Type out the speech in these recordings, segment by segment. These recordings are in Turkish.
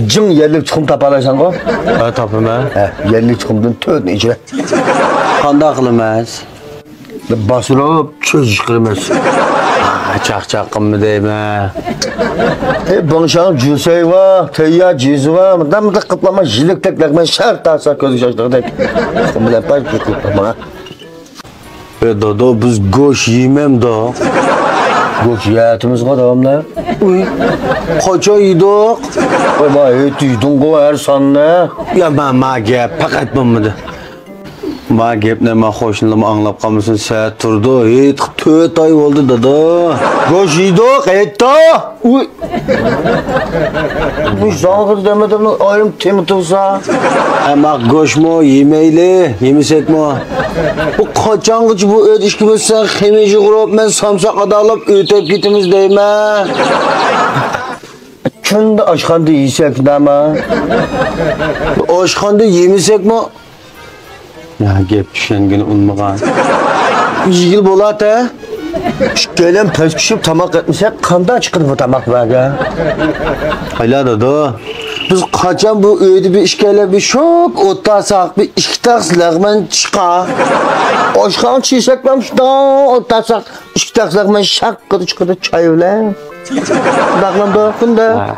Cın yerlik çıkım tapalaysan o. Ha tapım ha. Yerlik çıkımdan tövdün içine. Qanda qılmaz. Basırıp çöz işkirmez. Çaq-çaqım mı deyme. Banşağın cüseyi var, teyyar cizi var. Mıdan kıtlama jilik teklekmen şart tarsa gözü şaştığı tek. Mıdan baş bir kıtlama. Dodo biz goş yemem da. Goş yiyatımız var adamlar. Qaça yedik. Oy et yedin ko her sanne. Ya ma gap faqat bo'lmadi. Ma gapni men qo'shnilarim anglab qolmasin, saat turdi. Hech 4 oy bo'ldi dodo. Goş yedik etdi. Uy. Bu zangır demedim ayım temi tursa. Ama go'shtmi yemayli, yemasak mı? Bu qachongacha bu o't ishga bo'lsa, xemiji qurib, men samsoq adalab o'tib ketimiz deyman. Kunda aşkanda yiyecek deme. Oshxonda yemasak mı? Ya gap tushangani unmagan. Yigil bo'ladi. Gelen pes pişip tamak etmişsek kanda çıkır bu tamak var. Hala dodo. Biz qachon bu uyda bir ishkalab bir şok o'tasak bir ikki taqs lag'man chiqa. Oşkan çiysek ben şuradan otasak ikki taqs lag'man şaqqıdı çıkırdı çay bilen. Dağlamda kunda.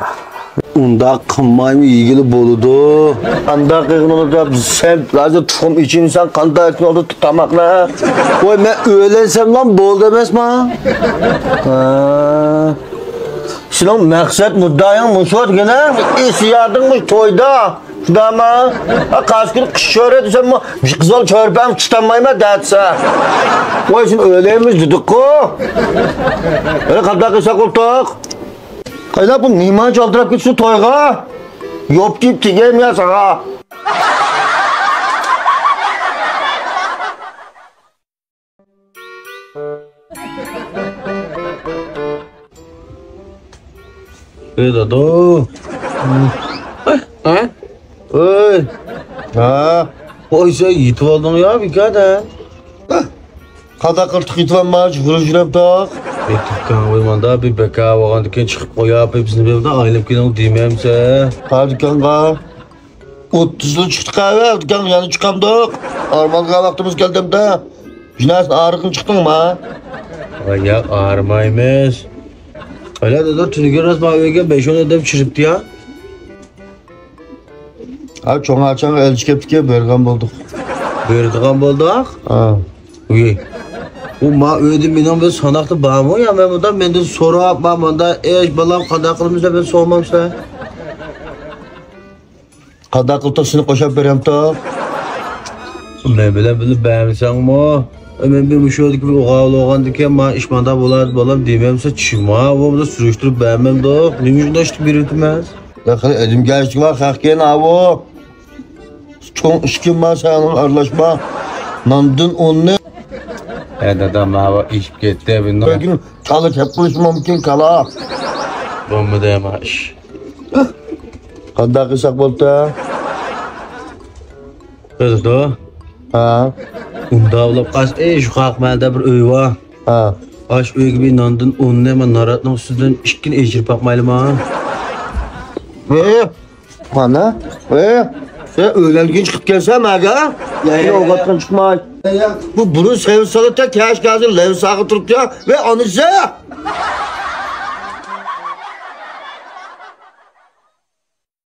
Unda qilmaymi yigili bo'ladi. Kanda kıyın olacak sen lazım tuğum için insan kanda etkin oldu tamakla. Voy men o'ylensam lan bo'ldi emasmi? Senin maksat muddayın muşvat gene isiyadınmış toyda. Şudama. Kaç gün kış şöhret desem mi? Bir kızal çörpem çıtanmayma dertse. Voy sen öyleymiş dedik ko. Öyle kanda kıysak olduk. Kayla bu niman çaldırıp gitsin toyga. Yok deyip tigeyim ya sana. Dodo. Ha? Oy. Ha. Oy sen yitib oldun ya bir kadar. Kada kırtık itvan maç vuruşurap tak. Dükkan koymanda bir beka vagan dükkan çıkıp koyup hepsini bir ailem gelen demeyimse. Ha dükkanға 30'lu çıktık kahve dükkan yani çıkamdık. Armanlığa vaktimiz geldim de. Jinasin ağrıkın çıktın mı? Ya ağrımaymış. Öyle de tünüge rast bağırırken 5-10 edep çırptı ya. Ha çoğun açan elçi keptike bergan bulduk. Berdiğen bulduk. Ha. Uy. O ma ödüm benim ben sanakta bağımı ya ben bundan benden soru yapmam bunda eş balam kadar kılmışsa ben sormamsa. Kada kıltık seni koşap berem tak. Ben bile beğenmişsen mi? Ben bir müşahede gibi oğlandı ki ma işmanda bulam dememse çıma o da sürüştürüp beğenmem de. Ne yüzünden işte bir ütmez. Yakın edim geliştik var kalkken abi. Çoğun işkin var senin arlaşma. Nandın onu. Adam hava iş gitti ben. Bugün çalık yapmış mümkün kala. Bomba demiş. Kada kısak buldu. Kız da. Ha. Unda olab qas şu qalqmalda bir uy var. Ha. Aş uy gibi nandın onu men naratning ustidan ishkin ejirib baqmayman. Bana? Sen öğlenkin çıkıp gelsen aga? Ya ovgatdan çıkma. Bu bunu sevsalı tek yaş gazı lev sağı tutup ya ve onu